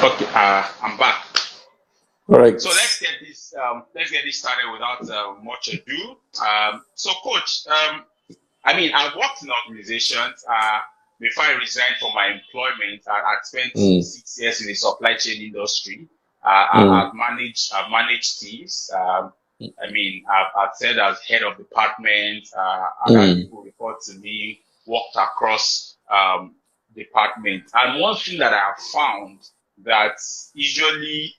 Okay, I'm back. All right. So let's get this started without much ado. So, Coach, I mean, I've worked in organizations. Before I resigned from my employment, I spent Mm, 6 years in the supply chain industry. mm, I've managed teams. I mean, I've served as head of department. I've had mm, people report to me, worked across department. And one thing that I have found that usually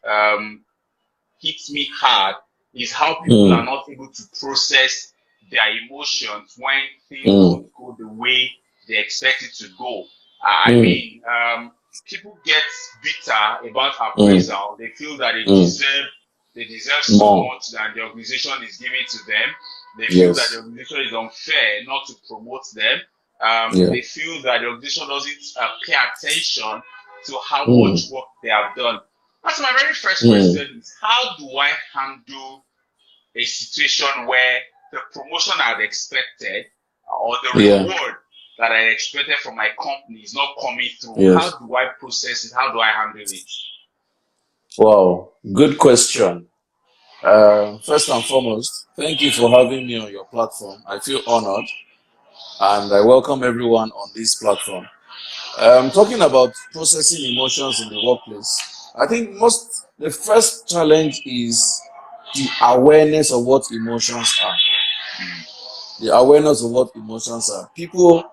hits me hard is how people are mm, not able to process their emotions when things mm, don't go the way they expect it to go. I mm, mean, people get bitter about mm, appraisal. They feel that mm. they deserve so More. much than the organization is giving to them. They feel that the Yes. organization is unfair not to promote them. Yeah. They feel that the organization doesn't pay attention to how Mm, much work they have done. That's my very first mm. question is how do I handle a situation where the promotion I'd expected or the Yeah. reward that I expected from my company is not coming through? How Yes. do I process it? How do I handle it? Wow. Good question. First and foremost, thank you for having me on your platform. I feel honored and I welcome everyone on this platform. Talking about processing emotions in the workplace, I think the first challenge is the awareness of what emotions are. The awareness of what emotions are. People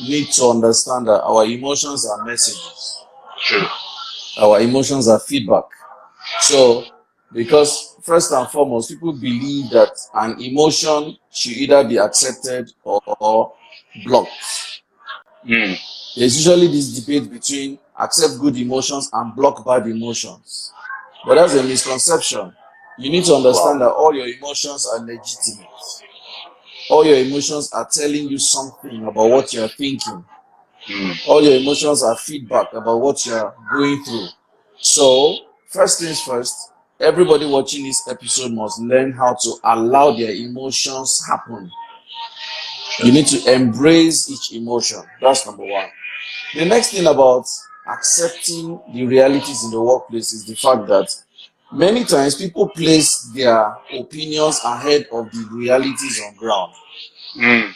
need to understand that our emotions are messages. True. Our emotions are feedback. So, because first and foremost, people believe that an emotion should either be accepted or blocked. Mm. There's usually this debate between accept good emotions and block bad emotions. But that's a misconception. You need to Wow. understand that all your emotions are legitimate. All your emotions are telling you something about what you're thinking. Mm. All your emotions are feedback about what you're going through. So, first things first, everybody watching this episode must learn how to allow their emotions happen. You need to embrace each emotion. That's number one. The next thing about accepting the realities in the workplace is the fact that many times people place their opinions ahead of the realities on ground. Mm.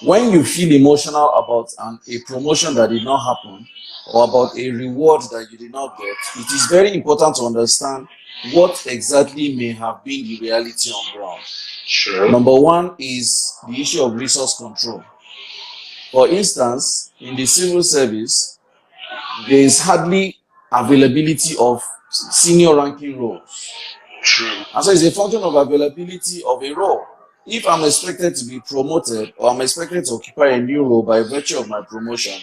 When you feel emotional about a promotion that did not happen or about a reward that you did not get, it is very important to understand what exactly may have been the reality on ground. True. Number one is the issue of resource control. For instance, in the civil service, there is hardly availability of senior ranking roles. True. And so it's a function of availability of a role. If I'm expected to be promoted or I'm expected to occupy a new role by virtue of my promotion,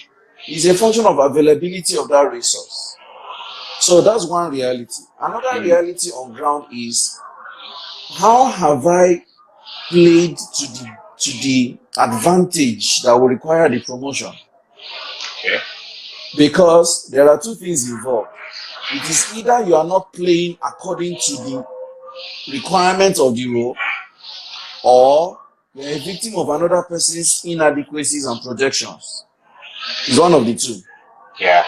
it's a function of availability of that resource. So that's one reality. Another Mm. reality on ground is how have I played to the advantage that will require the promotion? Okay. Because there are two things involved. It is either you are not playing according to the requirements of the role, or you're a victim of another person's inadequacies and projections. It's one of the two. Yeah.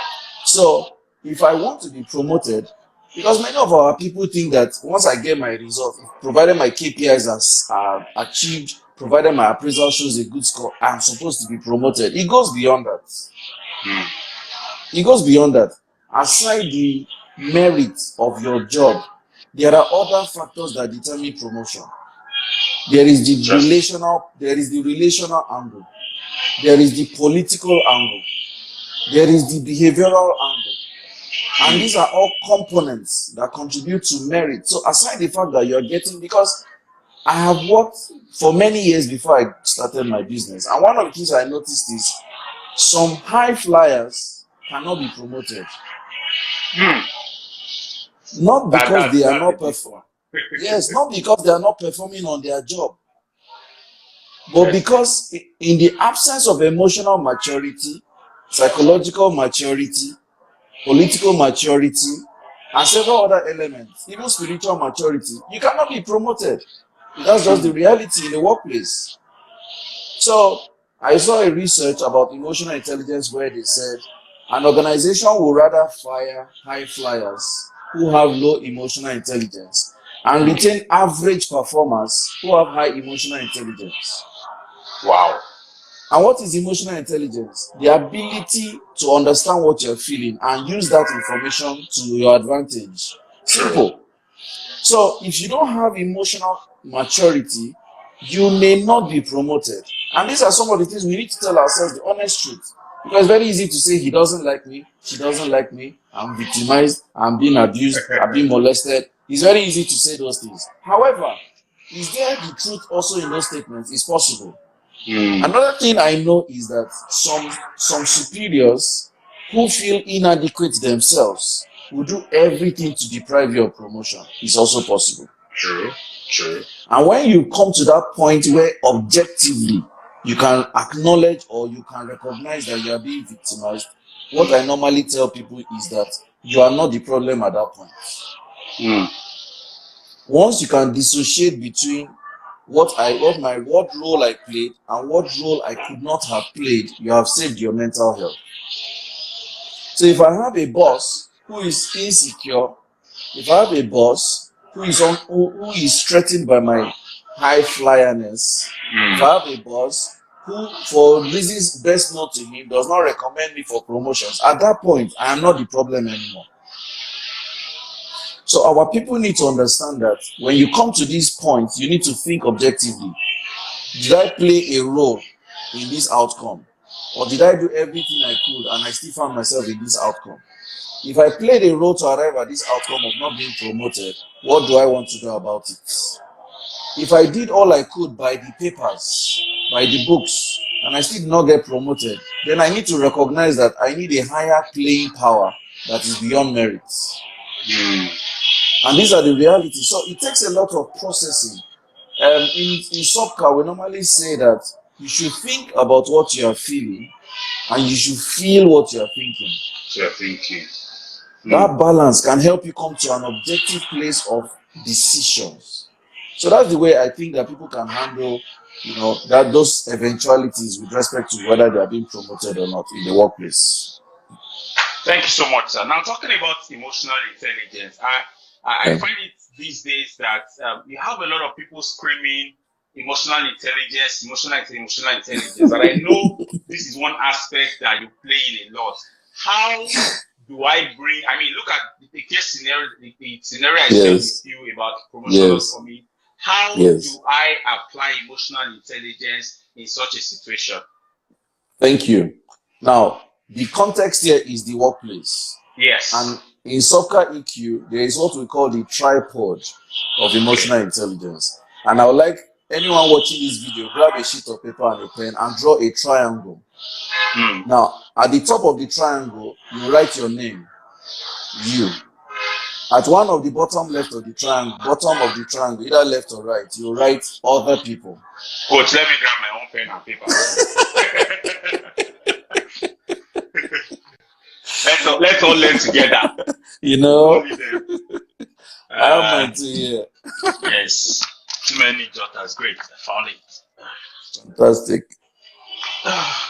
So, if I want to be promoted, because many of our people think that once I get my result, provided my KPIs are achieved, provided my appraisal shows a good score, I'm supposed to be promoted. It goes beyond that. Mm. It goes beyond that. Aside the merit of your job, there are other factors that determine promotion. Just. There is the relational angle. There is the political angle. There is the behavioral angle. And Mm. these are all components that contribute to merit. So aside the fact that you're getting, because I have worked for many years before I started my business. And one of the things I noticed is some high flyers cannot be promoted. Mm. Not because they are That's a not deep one. yes, not because they are not performing on their job, but Interesting. because in the absence of emotional maturity, psychological maturity, political maturity, and several other elements, even spiritual maturity, you cannot be promoted. That's just the Mm. reality in the workplace. So I saw a research about emotional intelligence where they said An organization will rather fire high flyers who have low emotional intelligence and retain average performers who have high emotional intelligence. Wow. And what is emotional intelligence? The ability to understand what you're feeling and use that information to your advantage. Simple. So if you don't have emotional maturity, you may not be promoted. And these are some of the things we need to tell ourselves the honest truth. Because it's very easy to say he doesn't like me, she doesn't like me, I'm victimized, I'm being abused, I'm being molested. It's very easy to say those things. However, is there the truth also in those statements? It's possible. Another thing I know is that some superiors who feel inadequate themselves will do everything to deprive you of promotion. It's also possible. True. And when you come to that point where objectively you can acknowledge or you can recognize that you are being victimized, what I normally tell people is that you are not the problem at that point. Once you can dissociate between what role I played and what role I could not have played, you have saved your mental health. So if I have a boss who is insecure, if I have a boss who is threatened by my high flyerness, if I have a boss who, for reasons best known to him, does not recommend me for promotions, at that point, I am not the problem anymore. So our people need to understand that when you come to this point, you need to think objectively. Did I play a role in this outcome? Or did I do everything I could and I still found myself in this outcome? If I played a role to arrive at this outcome of not being promoted, what do I want to do about it? If I did all I could by the papers, by the books, and I still did not get promoted, then I need to recognize that I need a higher playing power that is beyond merit. And these are the realities. So it takes a lot of processing. In soccer, we normally say that you should think about what you are feeling and you should feel what you are thinking. That balance can help you come to an objective place of decisions. So that's the way I think that people can handle, that those eventualities with respect to whether they are being promoted or not in the workplace. Thank you so much, sir. Now, talking about emotional intelligence, I find it these days that you have a lot of people screaming emotional intelligence, emotional intelligence. And I know this is one aspect that you play in a lot. How do I bring, look at the case scenario, the scenario I shared with you about promotion for me. How do I apply emotional intelligence in such a situation? Thank you. Now, the context here is the workplace. Yes. And in soccer EQ, there is what we call the tripod of emotional intelligence. And I would like anyone watching this video, grab a sheet of paper and a pen and draw a triangle. Now, at the top of the triangle, you write your name, you. At one of the bottom of the triangle, either left or right, you write other people. Coach, let me grab my own pen and paper. Let's all learn together. I have mine too here. Yes. Too many jotters. Great. I found it. Fantastic.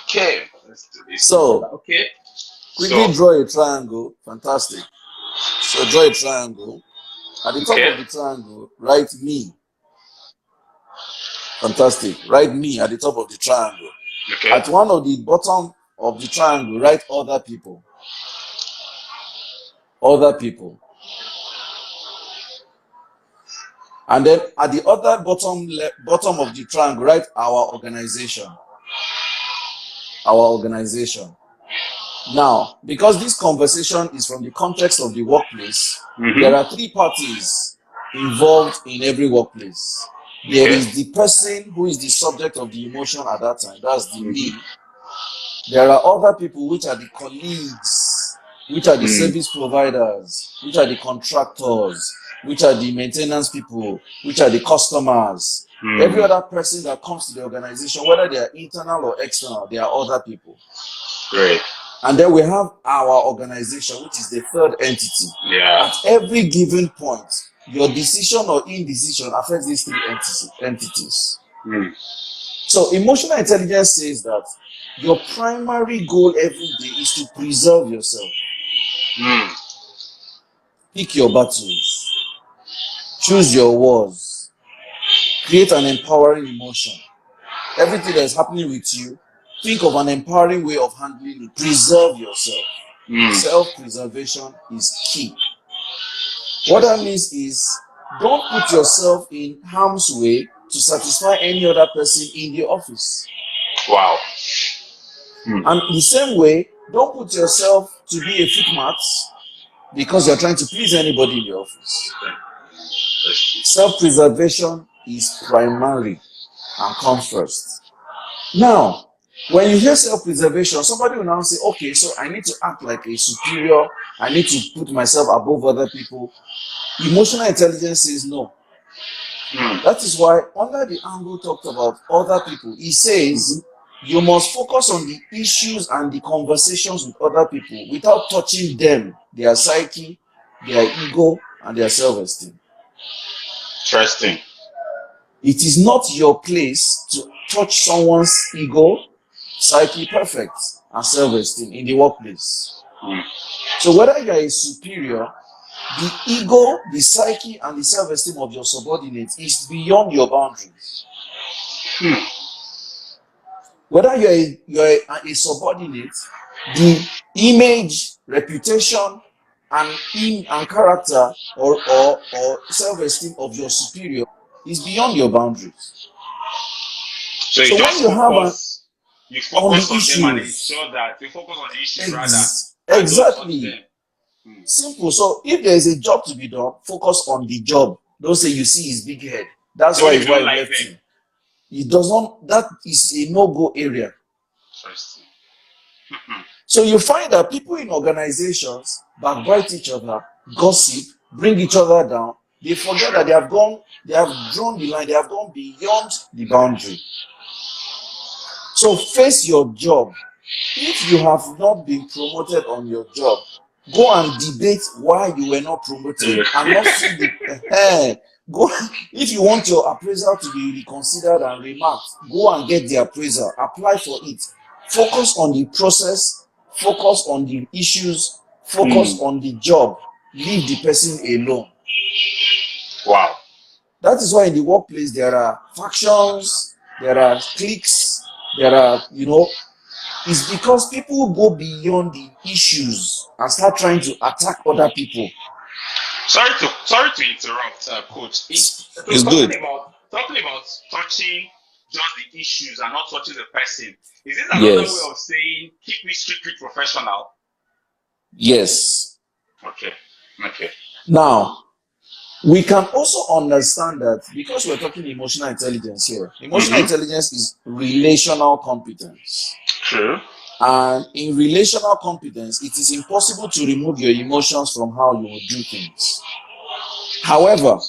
Okay. Let's do this. So, quickly draw a triangle. Fantastic. So, draw a triangle. At the top of the triangle, write me. Fantastic. Write me at the top of the triangle. At one of the bottom of the triangle, write other people. Other people. And then at the other bottom of the triangle, write our organization. Our organization. Now, because this conversation is from the context of the workplace, there are three parties involved in every workplace. There is the person who is the subject of the emotion at that time. That's the me. There are other people, which are the colleagues, which are the service providers, which are the contractors, which are the maintenance people, which are the customers. Every other person that comes to the organization, whether they are internal or external, they are other people. Great. And then we have our organization, which is the third entity. Yeah. At every given point, your decision or indecision affects these three entities. So emotional intelligence says that Your primary goal every day is to preserve yourself. Pick your battles. Choose your wars. Create an empowering emotion. Everything that is happening with you, think of an empowering way of handling it. Preserve yourself. Self-preservation is key. What that means is, don't put yourself in harm's way to satisfy any other person in the office. Wow. And the same way, don't put yourself to be a footmat because you're trying to please anybody in the office. Self-preservation is primary and comes first. Now, when you hear self-preservation, somebody will now say, okay, so I need to act like a superior. I need to put myself above other people. Emotional intelligence says no. That is why under the angle talked about other people, he says you must focus on the issues and the conversations with other people without touching them, their psyche, their ego, and their self-esteem. Interesting. It is not your place to touch someone's ego, psyche, perfect, and self-esteem in the workplace. So whether you are a superior, the ego, the psyche, and the self-esteem of your subordinates is beyond your boundaries. Whether you're a subordinate, the image, reputation, and character or self-esteem of your superior is beyond your boundaries. So you when you have you focus on issues, them and ensure that you focus on the issues rather. Exactly. Simple. So if there is a job to be done, focus on the job. Don't say you see his big head. That's why his wife left him. It does not. That is a no-go area. Interesting. So you find that people in organizations backbite each other, gossip, bring each other down. They forget that they have drawn the line, they have gone beyond the boundary. So face your job. If you have not been promoted on your job, go and debate why you were not promoted and not see the go. If you want your appraisal to be reconsidered and remarked, go and get the appraisal, apply for it. Focus on the process, focus on the issues, focus on the job. Leave the person alone. Wow. That is why in the workplace there are factions, there are cliques, there are, it's because people go beyond the issues and start trying to attack other people. Sorry to interrupt, Coach. It's good. Talking about touching just the issues and not touching the person. Is this another way of saying keep me strictly professional? Yes. Okay. Now, we can also understand that because we're talking emotional intelligence here. Emotional intelligence is relational competence. True. And in relational competence, it is impossible to remove your emotions from how you will do things. However,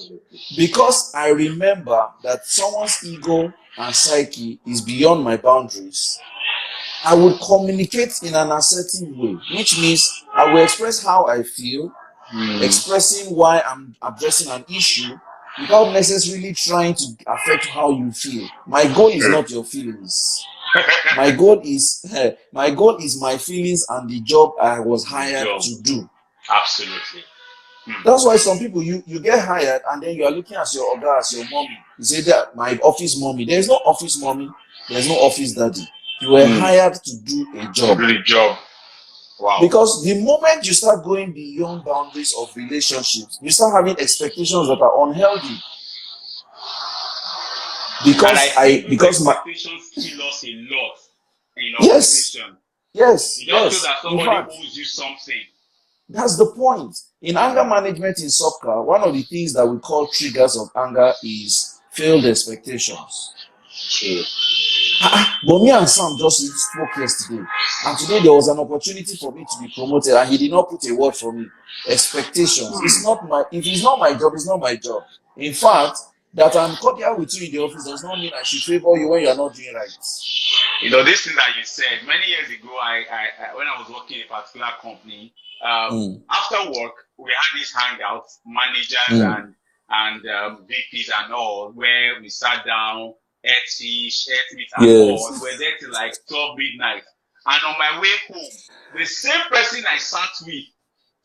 because I remember that someone's ego and psyche is beyond my boundaries, I would communicate in an assertive way, which means I will express how I feel, expressing why I'm addressing an issue without necessarily trying to affect how you feel. My goal is not your feelings. My goal is my feelings and the job I was hired to do. Absolutely. That's why some people you get hired and then you are looking at your oga as your mommy. You say that my office mommy. There's no office mommy. There's no office daddy. You were hired to do a job. Really job. Wow. Because the moment you start going beyond boundaries of relationships, you start having expectations that are unhealthy. Because expectations kill us a lot in organization. Yes. You just feel that somebody owes you something. That's the point. In anger management in soccer, one of the things that we call triggers of anger is failed expectations. True. But me and Sam just spoke yesterday, and today there was an opportunity for me to be promoted, and he did not put a word for me. Expectations. If it's not my job, it's not my job. In fact, that I'm cordial with you in the office does not mean I should favor you when you are not doing right. This thing that you said many years ago, I when I was working in a particular company, after work we had these hangouts, managers and VPs and all, where we sat down ate fish, ate meat, and all. We were there till like 12 midnight. And on my way home, the same person I sat with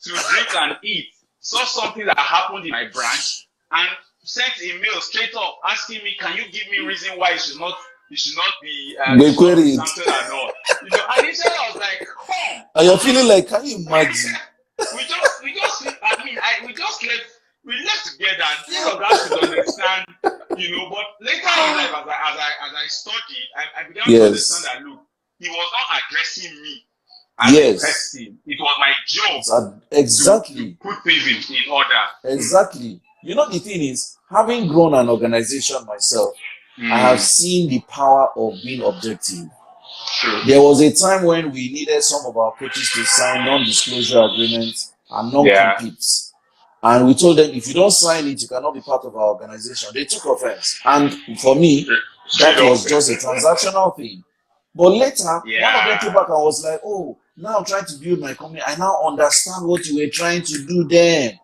to drink and eat saw something that happened in my branch and sent a mail straight up asking me, "Can you give me reason why it should not be sanctioned and all?" And initially I was like, "Come." And you're feeling like, can you imagine? we just we left together, and this of that should understand, but later in life, as I studied, I began to understand that, look, he was not addressing me as a person. It was my job exactly to put things in order. Exactly. The thing is, having grown an organization myself, I have seen the power of being objective. True. There was a time when we needed some of our coaches to sign non-disclosure agreements and non-competes. And we told them, if you don't sign it, you cannot be part of our organization. They took offense. And for me, that was just a transactional thing. But later, one of them came back and was like, oh, now I'm trying to build my company. I now understand what you were trying to do then.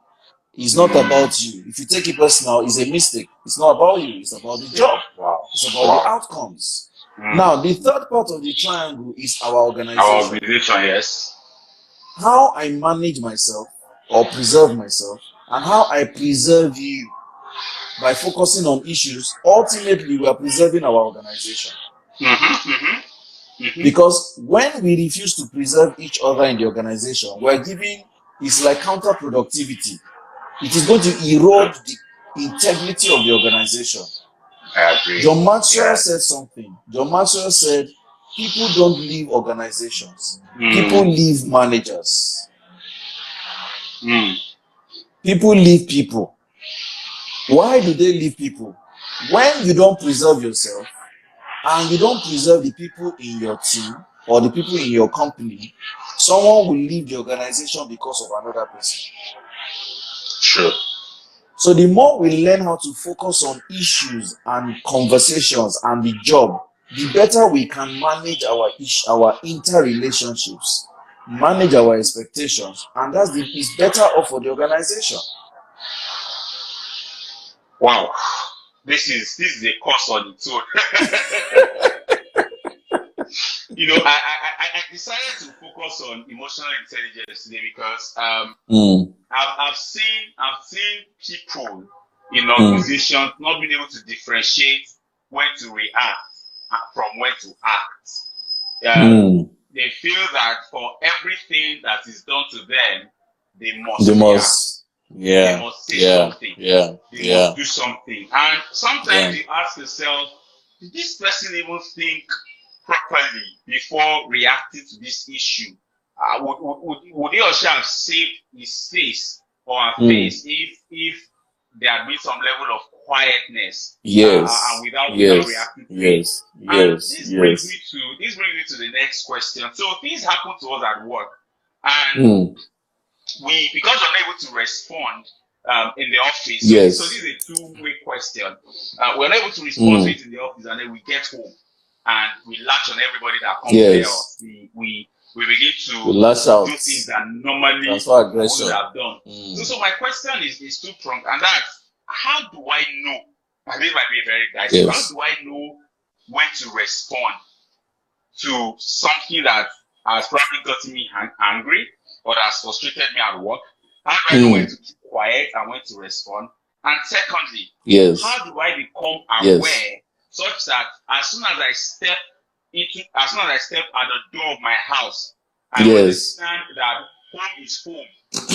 It's not about you. If you take it personal, it's a mistake. It's not about you. It's about the job. It's about the outcomes. Now, the third part of the triangle is our organization. Our organization, yes. How I manage myself or preserve myself, and how I preserve you by focusing on issues. Ultimately, we are preserving our organization. Because when we refuse to preserve each other in the organization, it's like counterproductivity. It is going to erode the integrity of the organization. I agree. John Maxwell said something. John Maxwell said, people don't leave organizations. People leave managers. People leave people. Why do they leave people? When you don't preserve yourself and you don't preserve the people in your team or the people in your company, someone will leave the organization because of another person. True. So the more we learn how to focus on issues and conversations and the job, the better we can manage our interrelationships, manage our expectations, and it's better off for the organization. Wow, this is a course on its own. I decided to focus on emotional intelligence today because I've seen people in organizations not being able to differentiate when to react from when to act. They feel that for everything that is done to them, they must react. They must say something. They must do something. And sometimes you ask yourself, did this person even think properly before reacting to this issue? Would he or she have saved his face or her face if there had been some level of quietness and without reacting to it? And this brings me to the next question. So things happen to us at work, and because we're not able to respond in the office. So this is a two-way question. We're not able to respond to it in the office, and then we get home and we latch on everybody that comes near us. We begin to do things that normally we would have done. So my question is two-pronged, and that's, how do I know? And this might be a very dicey. How do I know when to respond to something that has probably gotten me angry or that has frustrated me at work? How do I know when to keep quiet and when to respond? And secondly, how do I become aware such that as soon as I step at the door of my house, I understand that home is home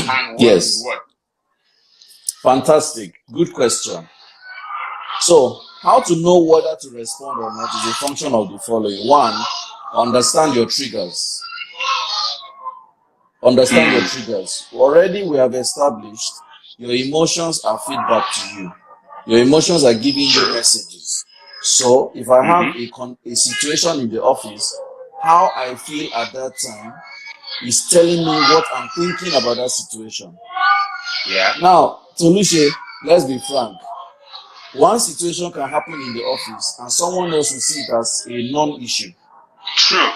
and work is work? Fantastic. Good question. So, how to know whether to respond or not is a function of the following. One, understand your triggers. Understand your triggers. Already we have established your emotions are feedback to you. Your emotions are giving you messages. So, if I have a situation in the office, how I feel at that time is telling me what I'm thinking about that situation. Now, Toluse, let's be frank. One situation can happen in the office and someone else will see it as a non-issue. True.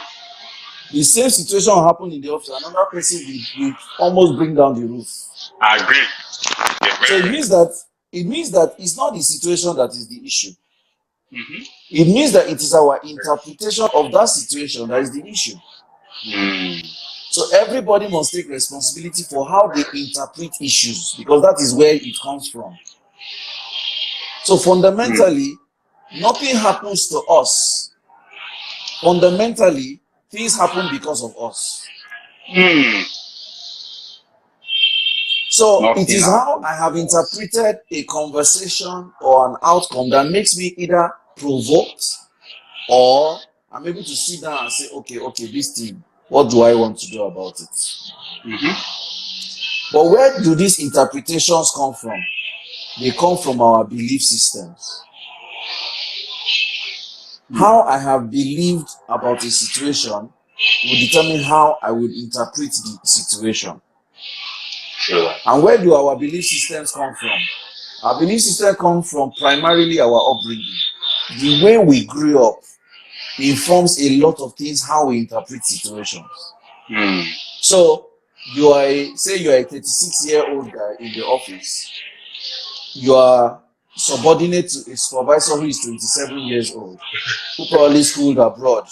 The same situation will happen in the office, another person will almost bring down the roof. I agree. So it means that it's not the situation that is the issue. Mm-hmm. It means that it is our interpretation of that situation that is the issue. So everybody must take responsibility for how they interpret issues, because that is where it comes from. So fundamentally, nothing happens to us. Fundamentally, things happen because of us. So it Nothing is how happens I have to us. interpreted a conversation or an outcome that makes me either provoked, or I'm able to sit down and say, okay, this thing, what do I want to do about it? Mm-hmm. But where do these interpretations come from? They come from our belief systems. How I have believed about a situation will determine how I will interpret the situation. Sure. And where do our belief systems come from? Our belief systems come from primarily our upbringing. The way we grew up informs a lot of things, how we interpret situations. So you're a 36-year-old guy in the office. You are subordinate to a supervisor who is 27 years old, who probably schooled abroad,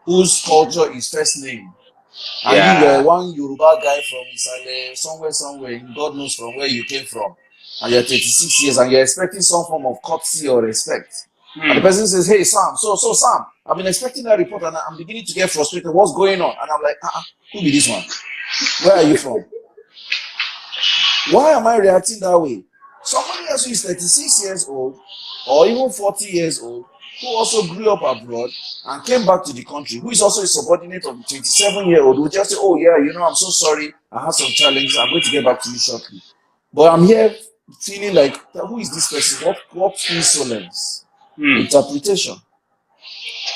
whose culture is first name. And you're Yeah. one Yoruba guy from Isale, somewhere, God knows from where you came from. And you're 36 years and you're expecting some form of courtesy or respect. And the person says, hey, Sam, so Sam, I've been expecting that report and I'm beginning to get frustrated. What's going on? And I'm like, who be this one? Where are you from? Why am I reacting that way? Somebody else who is 36 years old or even 40 years old, who also grew up abroad and came back to the country, who is also a subordinate of the 27-year-old, will just say, oh yeah, I'm so sorry, I had some challenges, I'm going to get back to you shortly. But I'm here feeling like, who is this person? What insolence? Interpretation.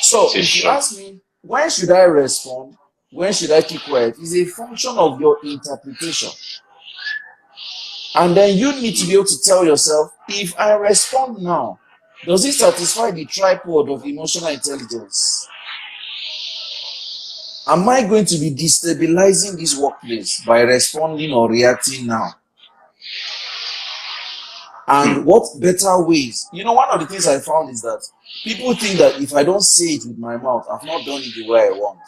So if you ask me, when should I respond? When should I keep quiet? It's a function of your interpretation. And then you need to be able to tell yourself, if I respond now, does it satisfy the tripod of emotional intelligence? Am I going to be destabilizing this workplace by responding or reacting now? And what better ways? One of the things I found is that people think that if I don't say it with my mouth, I've not done it the way I want.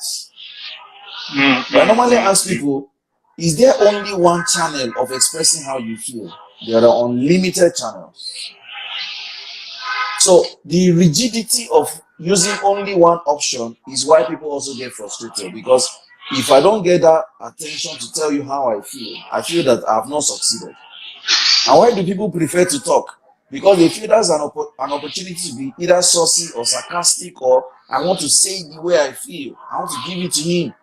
But I normally ask people, is there only one channel of expressing how you feel? There are unlimited channels. So the rigidity of using only one option is why people also get frustrated, because if I don't get that attention to tell you how I feel that I have not succeeded. And why do people prefer to talk? Because they feel that's an opportunity to be either saucy or sarcastic, or I want to say it the way I feel. I want to give it to him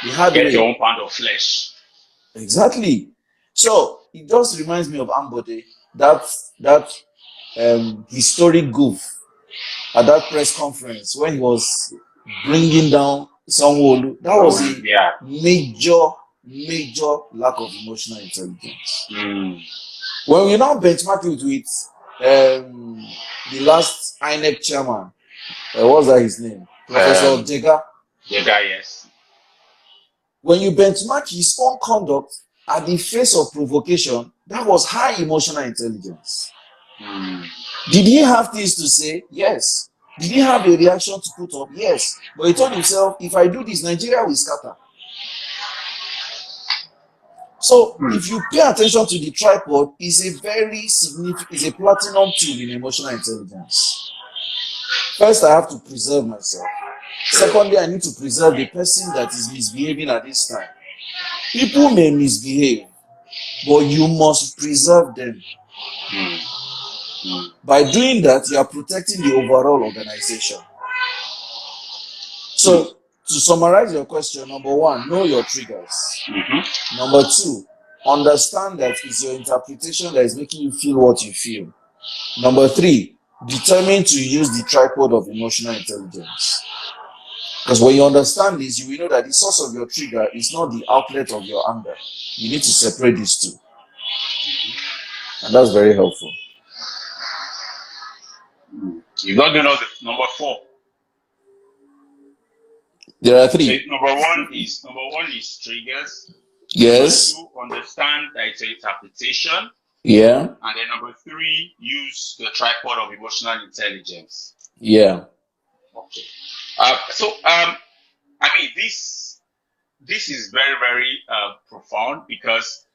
the hard way. Get your own pound of flesh. Exactly. So it just reminds me of Ambode, that historic goof at that press conference when he was bringing down Sanwo-Olu. That was a major lack of emotional intelligence. When we now benchmark it with the last INEC chairman, what was that his name? Professor Jega. Jega, yes. When you benchmark his own conduct at the face of provocation, that was high emotional intelligence. Did he have things to say? Yes. Did he have a reaction to put up? Yes. But he told himself, if I do this, Nigeria will scatter. So if you pay attention to the tripod, it's a very significant, it's a platinum tool in emotional intelligence. First, I have to preserve myself. Secondly, I need to preserve the person that is misbehaving at this time. People may misbehave, but you must preserve them. By doing that, you are protecting the overall organization. So, to summarize your question, number one, know your triggers. Number two, understand that it's your interpretation that is making you feel what you feel. Number three, determine to use the tripod of emotional intelligence. Because when you understand this, you will know that the source of your trigger is not the outlet of your anger. You need to separate these two. And that's very helpful. You've not given us the number 4. There are 3. So number one is triggers. Yes. Number 2, understand that it's an interpretation. Yeah. And then number 3, use the tripod of emotional intelligence. Yeah. Okay. I mean, this is very, very profound because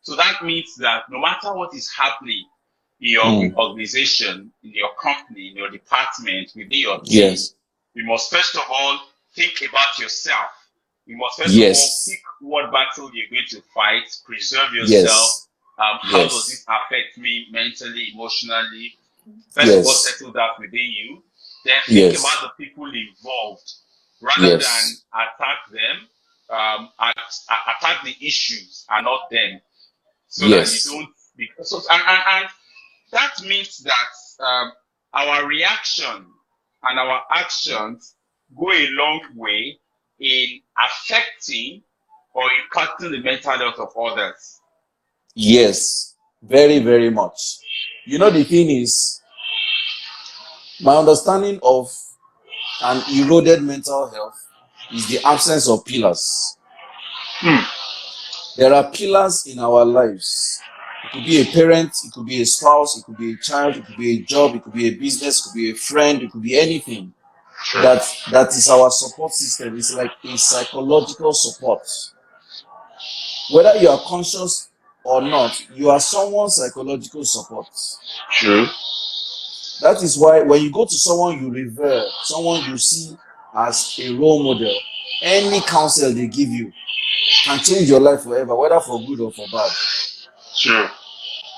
so that means that no matter what is happening in your Mm. organization, in your company, in your department, within your team, Yes. you must first of all think about yourself. You must first of all pick Yes. what battle you're going to fight, preserve yourself. Yes. How does this Yes. affect me mentally, emotionally? First of all, Yes. settle that within you. Then think about Yes. the people involved rather than Yes. attack them, attack the issues and not them, so that you Yes. don't. Because and that means that our reaction and our actions go a long way in affecting or impacting the mental health of others. Yes. Very, very much. You know, the thing is, my understanding of an eroded mental health is the absence of pillars. Hmm. There are pillars in our lives. It could be a parent, it could be a spouse, it could be a child, it could be a job, it could be a business, it could be a friend, it could be anything. Sure. That is our support system. It's like a psychological support. Whether you are conscious or not, you are someone's psychological support. True. That is why when you go to someone you revere, someone you see as a role model, any counsel they give you can change your life forever, whether for good or for bad. True.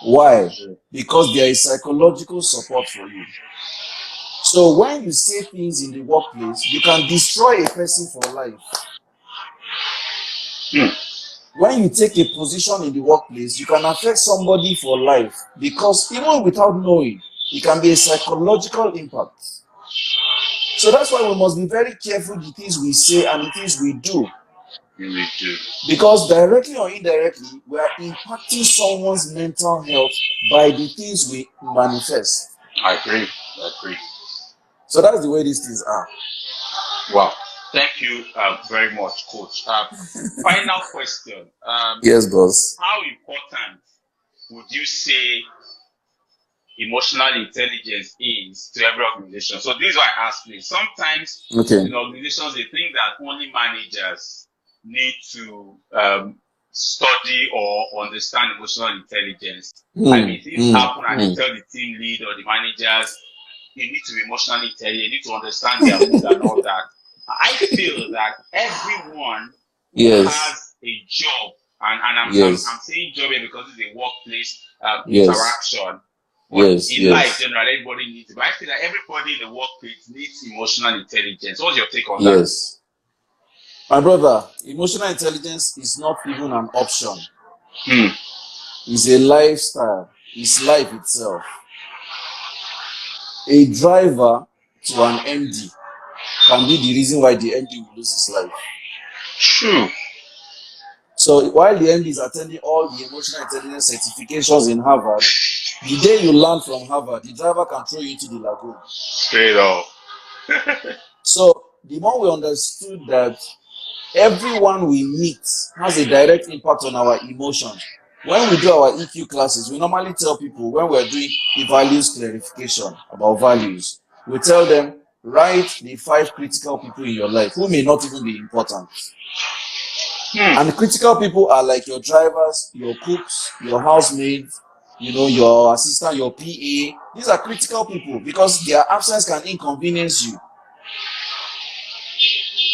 Why? Because there is psychological support for you. So when you say things in the workplace, you can destroy a person for life. Hmm. When you take a position in the workplace, you can affect somebody for life because even without knowing, it can be a psychological impact. So that's why we must be very careful the things we say and the things we do. We do. Because directly or indirectly, we are impacting someone's mental health by the things we manifest. I agree. I agree. So that's the way these things are. Wow. Thank you very much, Coach. Final question. Yes, boss. How important would you say emotional intelligence is to every organization? So this is why I ask this. Sometimes Okay. in organizations, they think that only managers need to study or understand emotional intelligence. I mean, things happen and they tell the team lead or the managers, you need to be emotionally intelligent, you need to understand their mood and all that. I feel that everyone who Yes. has a job, and I'm Yes. saying job here because it's a workplace Yes. interaction, but Yes. in life Yes. generally everybody needs it. But I feel that everybody in the workplace needs emotional intelligence. What's your take on that? Yes. My brother, emotional intelligence is not even an option. Hmm. It's a lifestyle. It's life itself. A driver to an MD can be the reason why the MD will lose his life. True. So while the MD is attending all the emotional intelligence certifications in Harvard, the day you land from Harvard, the driver can throw you into the lagoon. Straight up. So the more we understood that everyone we meet has a direct impact on our emotions. When we do our EQ classes, we normally tell people when we're doing the values clarification about values, we tell them, write the 5 critical people in your life who may not even be important. And the critical people are like your drivers, your cooks, your housemaids, your assistant, your PA. These are critical people because their absence can inconvenience you.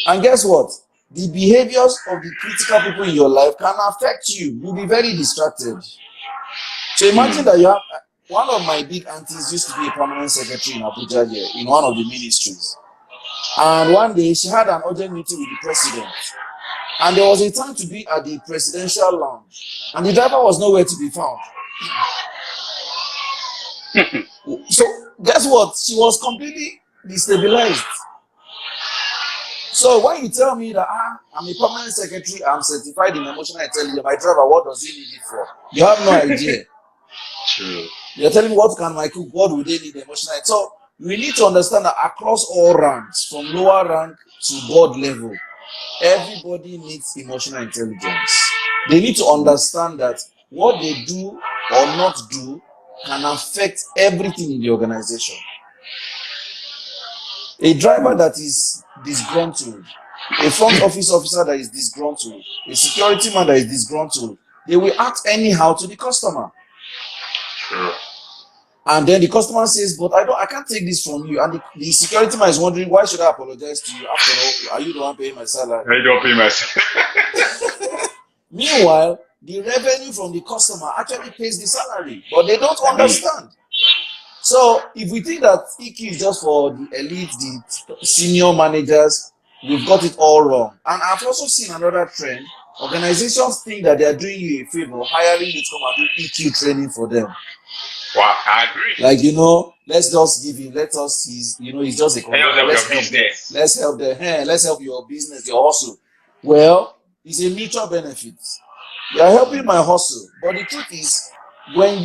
And guess what? The behaviors of the critical people in your life can affect you. You'll be very distracted. So imagine that you have one of my big aunties used to be a permanent secretary in Abuja here in one of the ministries. And one day she had an urgent meeting with the president. And there was a time to be at the presidential lounge. And the driver was nowhere to be found. So guess what? She was completely destabilized. So when you tell me that I'm a permanent secretary, I'm certified in emotional intelligence, my driver, what does he need it for? You have no idea. True. You're telling me what can my cook, what would they need emotional? So we need to understand that across all ranks, from lower rank to board level, everybody needs emotional intelligence. They need to understand that what they do or not do can affect everything in the organization. A driver that is disgruntled, a front office officer that is disgruntled, a security man that is disgruntled, they will act anyhow to the customer. True. And then the customer says, but I can't take this from you. And the security man is wondering, why should I apologize to you? After all, are you the one paying my salary? I don't pay my salary. Meanwhile, the revenue from the customer actually pays the salary, but they don't understand. So if we think that EQ is just for the elite, the senior managers, we've got it all wrong. And I've also seen another trend. Organizations think that they are doing you a favor, hiring you to come and do EQ training for them. Well, I agree. Like, let's just give him, let us, he's just a consultant. Let's help them. Let's help your business, your hustle. Well, it's a mutual benefit. You are helping my hustle. But the truth is, when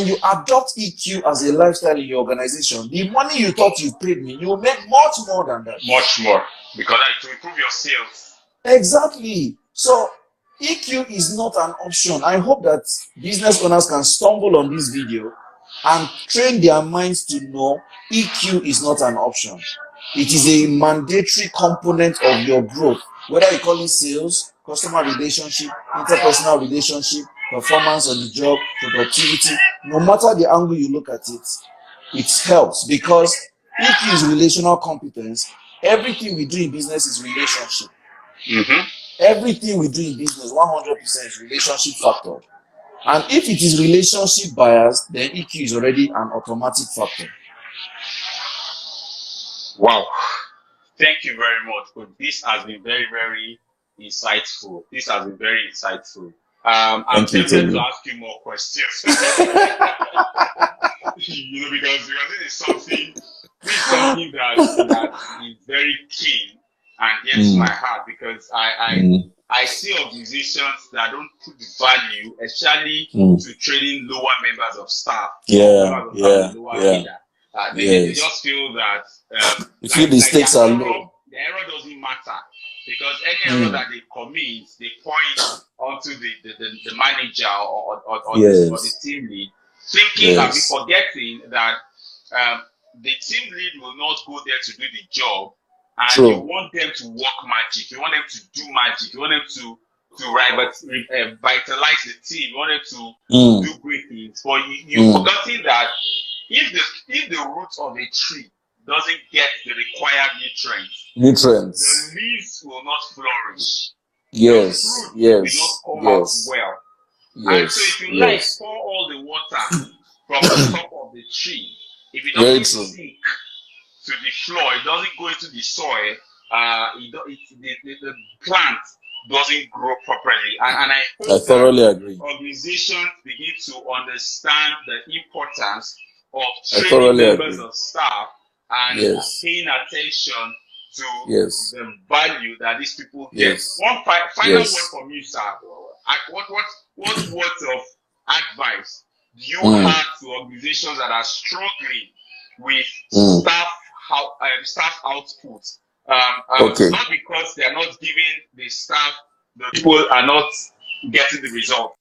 you adopt EQ as a lifestyle in your organization, the money you thought you paid me, you will make much more than that. Much more. Because it will improve your sales. Exactly. So EQ is not an option. I hope that business owners can stumble on this video and train their minds to know EQ is not an option. It is a mandatory component of your growth, whether you call it sales, customer relationship, interpersonal relationship, performance on the job, productivity. No matter the angle you look at it, it helps because EQ is relational competence. Everything we do in business is relationship. Everything we do in business, 100% is relationship factor. And if it is relationship biased, then EQ is already an automatic factor. Wow. Thank you very much. This has been very, very insightful. I'm tempted to ask you more questions. Because this is something that is very keen and gets my heart because I see organizations that don't put value, especially to training lower members of staff. They just feel that the stakes are low. The error doesn't matter because any error that they commit, they point onto the manager or the team lead, thinking and forgetting that the team lead will not go there to do the job. And you want them to work magic. You want them to do magic. You want them to vitalize the team. You want them to do great things. But you've forgotten that if the root of a tree doesn't get the required nutrients, the leaves will not flourish. The fruit will not come out well. And so if you pour all the water from the top of the tree, if it doesn't sink to the floor, it doesn't go into the soil, the plant doesn't grow properly. And I hope thoroughly agree. Organizations begin to understand the importance of training members of staff and paying attention to the value that these people get. One final word from you, sir. What words of advice do you have to organizations that are struggling with staff output? Not because they are not giving the staff, the people are not getting the result.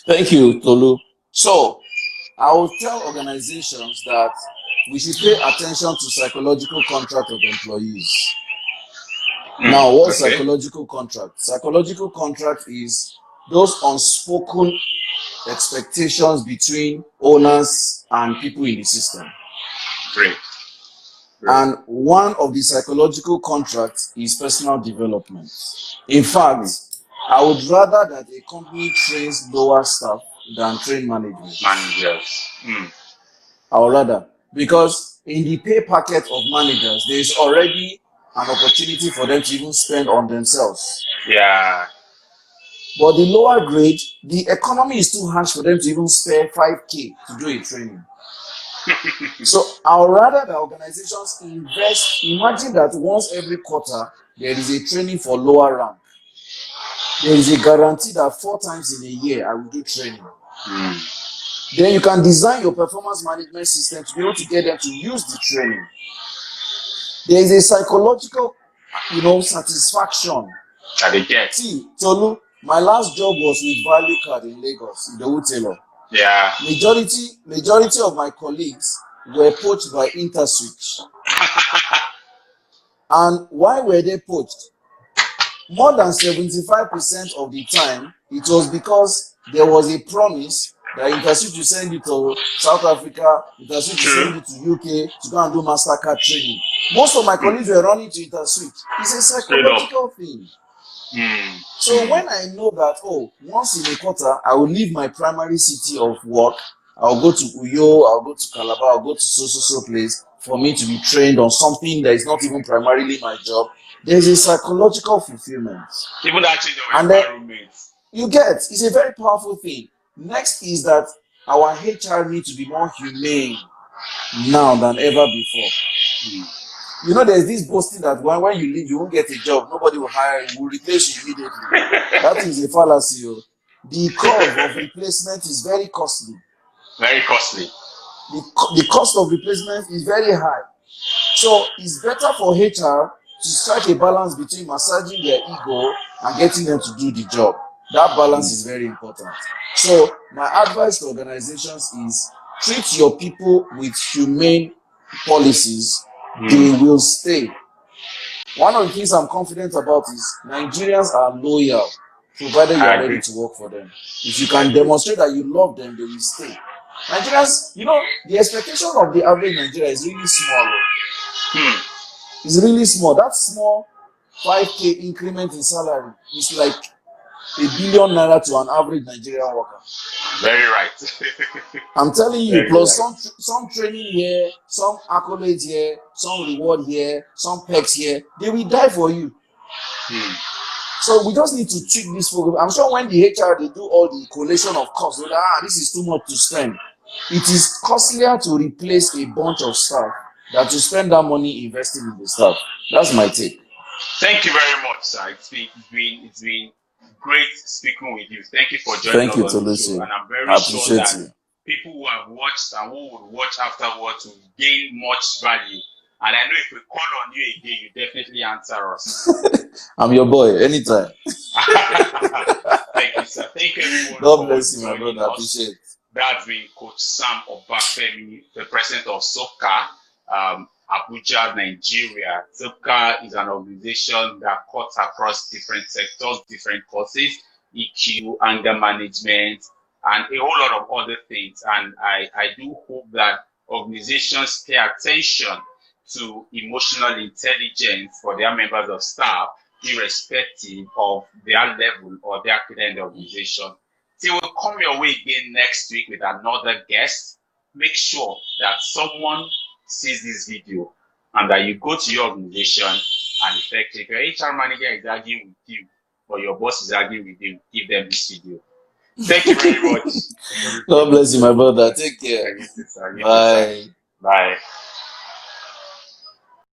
Thank you, Tolu. So, I will tell organizations that we should pay attention to psychological contract of employees. Now, what's psychological contract? Psychological contract is those unspoken expectations between owners and people in the system. Great. And one of the psychological contracts is personal development. In fact, I would rather that a company trains lower staff than train managers. I would rather. Because in the pay packet of managers, there is already an opportunity for them to even spend on themselves. Yeah. But the lower grade, the economy is too harsh for them to even spare 5K to do a training. So I would rather that organizations invest. Imagine that once every quarter, there is a training for lower rank. There is a guarantee that 4 times in a year, I will do training. Then you can design your performance management system to be able to get them to use the training. There is a psychological, satisfaction. See, Tolu, my last job was with Value Card in Lagos, in the Taylor. Yeah. Majority of my colleagues were poached by InterSwitch. And why were they poached? More than 75% of the time, it was because there was a promise that InterSwitch will send you to South Africa, InterSwitch will True. send you to UK to go and do MasterCard training. Most of my colleagues were running to InterSwitch. It's a Straight up. psychological thing. Mm. So when I know that, once in a quarter, I will leave my primary city of work, I'll go to Uyo, I'll go to Calabar, I'll go to so place for me to be trained on something that is not even primarily my job, there's a psychological fulfillment. Even that change of And then environment. you get, it's a very powerful thing. Next is that our HR need to be more humane now than ever before. You know, there's this boasting that when you leave, you won't get a job, nobody will hire you, will replace you immediately. That is a fallacy. The curve of replacement is very costly. Very costly. The cost of replacement is very high. So it's better for HR to strike a balance between massaging their ego and getting them to do the job. That balance is very important. So my advice to organizations is treat your people with humane policies. They will stay. One of the things I'm confident about is Nigerians are loyal, provided you are ready to work for them. If you can demonstrate that you love them, they will stay. Nigerians, the expectation of the average Nigerian is really small. It's really small. That small 5K increment in salary is like ₦1 billion to an average Nigerian worker. Very right. I'm telling you, plus some training here, some accolades here, some reward here, some perks here, they will die for you. So we just need to treat this for. I'm sure when the HR they do all the collation of costs, this is too much to spend. It is costlier to replace a bunch of staff than to spend that money investing in the staff. That's my take. Thank you very much, sir. It's been great speaking with you. Thank you for joining us on the show. And I'm very sure that people who have watched and who will watch afterwards will gain much value. And I know if we call on you again, you definitely answer us. I'm your boy, anytime. Thank you, sir. Thank you, everyone. God bless you, my brother. I appreciate it. That's been Coach Sam Obafemi, the president of SOCA, Abuja, Nigeria. SOCA is an organization that cuts across different sectors, different courses, EQ, anger management, and a whole lot of other things. And I do hope that organizations pay attention to emotional intelligence for their members of staff, irrespective of their level or their kind of organization. So we'll come your way again next week with another guest. Make sure that someone sees this video and that you go to your organization and effectively, if your HR manager is arguing with you or your boss is arguing with you, give them this video. Thank you very much. God bless you, my brother. Take care. Bye. Bye.